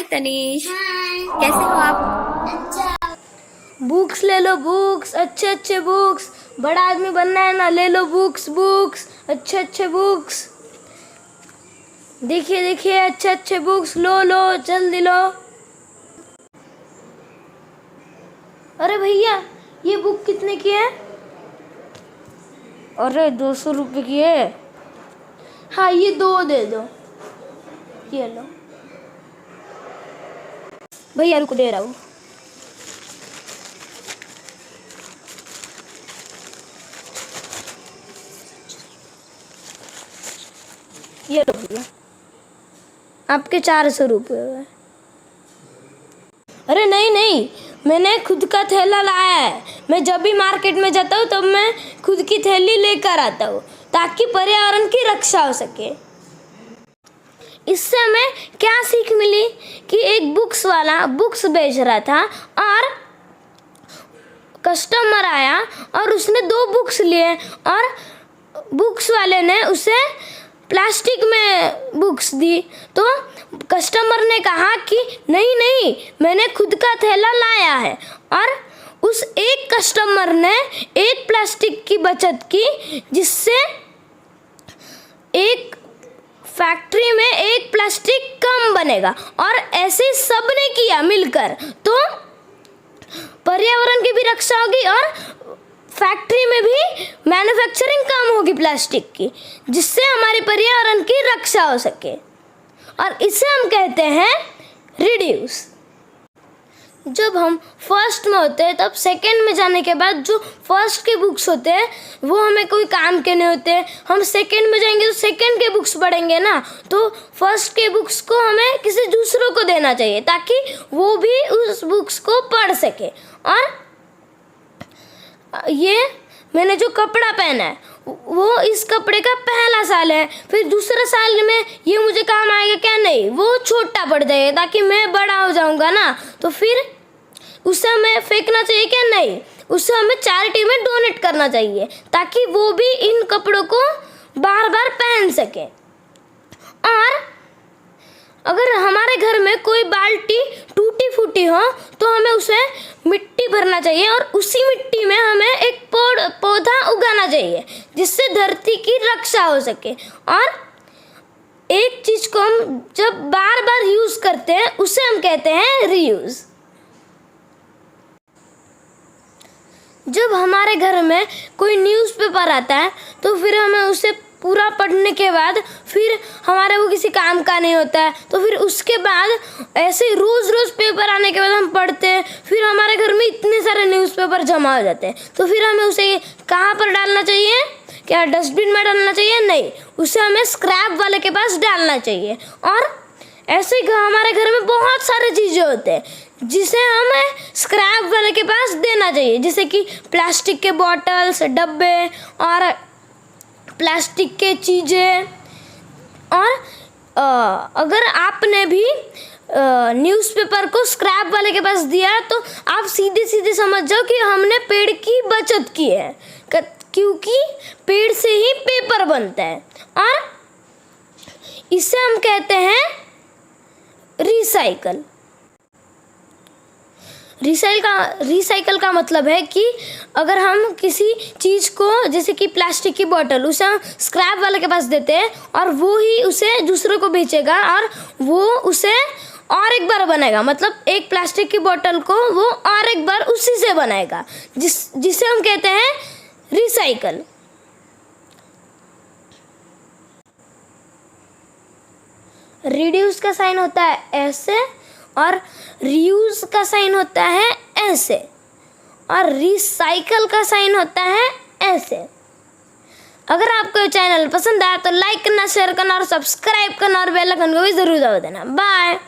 हाय तनीश, हाय। कैसे हो आप? अच्छा। बुक्स ले लो, बुक्स, अच्छे अच्छे बुक्स। बड़ा आदमी बनना है ना, ले लो बुक्स बुक्स, अच्छे अच्छे बुक्स। देखिए देखिए, अच्छे अच्छे बुक्स लो लो, जल्दी लो। अरे भैया, ये बुक कितने की है? अरे 200 रुपये की है। हाँ, ये 2 दे दो। ये लो भैया, रुको दे रहा हूँ। ये लो भैया, आपके 400 रुपये हुए। अरे नहीं नहीं, मैंने खुद का थैला लाया है। मैं जब भी मार्केट में जाता हूँ तब मैं खुद की थैली लेकर आता हूँ, ताकि पर्यावरण की रक्षा हो सके। इससे हमें क्या सीख मिली कि एक बुक्स वाला बुक्स बेच रहा था और कस्टमर आया और उसने 2 बुक्स लिए और बुक्स वाले ने उसे प्लास्टिक में बुक्स दी। तो कस्टमर ने कहा कि नहीं नहीं, मैंने खुद का थैला लाया है। और उस एक कस्टमर ने एक प्लास्टिक की बचत की, जिससे एक फैक्ट्री में एक प्लास्टिक कम बनेगा। और ऐसे सब ने किया मिलकर, तो पर्यावरण की भी रक्षा होगी और फैक्ट्री में भी मैन्युफैक्चरिंग कम होगी प्लास्टिक की, जिससे हमारे पर्यावरण की रक्षा हो सके। और इसे हम कहते हैं रिड्यूस। जब हम फर्स्ट में होते हैं तब सेकंड में जाने के बाद जो फर्स्ट के बुक्स होते हैं वो हमें कोई काम के नहीं होते। हम सेकंड में जाएंगे तो सेकंड के बुक्स पढ़ेंगे ना, तो फर्स्ट के बुक्स को हमें किसी दूसरों को देना चाहिए ताकि वो भी उस बुक्स को पढ़ सके। और ये मैंने जो कपड़ा पहना है वो इस कपड़े का पहला साल है, फिर दूसरा साल में ये मुझे काम आएगा क्या? नहीं, वो छोटा पड़ जाएगा ताकि मैं बड़ा हो जाऊंगा ना, तो फिर उसे हमें फेंकना चाहिए क्या? नहीं, उसे हमें चैरिटी में डोनेट करना चाहिए ताकि वो भी इन कपड़ों को बार बार पहन सके। और अगर हमारे घर में कोई बाल्टी टूटी फूटी हो तो हमें उसे मिट्टी भरना चाहिए और उसी मिट्टी में हमें एक पौधा उगाना चाहिए, जिससे धरती की रक्षा हो सके। और एक चीज को हम जब बार बार यूज करते हैं उसे हम कहते हैं रीयूज। जब हमारे घर में कोई न्यूज़पेपर आता है तो फिर हमें उसे पूरा पढ़ने के बाद फिर हमारे वो किसी काम का नहीं होता है, तो फिर उसके बाद ऐसे रोज़ रोज़ पेपर आने के बाद हम पढ़ते हैं, फिर हमारे घर में इतने सारे न्यूज़पेपर जमा हो जाते हैं। तो फिर हमें उसे कहाँ पर डालना चाहिए? क्या डस्टबिन में डालना चाहिए? नहीं, उसे हमें स्क्रैप वाले के पास डालना चाहिए। और ऐसे ही हमारे घर में बहुत सारे चीज़ें होते हैं जिसे हमें स्क्रैप वाले के पास देना चाहिए, जैसे कि प्लास्टिक के बॉटल्स, डब्बे और प्लास्टिक के चीज़ें। और अगर आपने भी न्यूज़पेपर को स्क्रैप वाले के पास दिया तो आप सीधे सीधे समझ जाओ कि हमने पेड़ की बचत की है, क्योंकि पेड़ से ही पेपर बनता है। और इसे हम कहते हैं रिसाइकल। रिसाइकल का मतलब है कि अगर हम किसी चीज़ को, जैसे कि प्लास्टिक की बोतल, उसे हम स्क्रैप वाले के पास देते हैं और वो ही उसे दूसरों को बेचेगा और वो उसे और एक बार बनाएगा। मतलब एक प्लास्टिक की बोतल को वो और एक बार उसी से बनाएगा, जिसे हम कहते हैं रिसाइकल। रिड्यूस का साइन होता है ऐसे और रीयूज का साइन होता है ऐसे और रिसाइकल का साइन होता है ऐसे। अगर आपको ये चैनल पसंद आया तो लाइक करना, शेयर करना और सब्सक्राइब करना और बेल आइकन को भी ज़रूर दबा देना। बाय।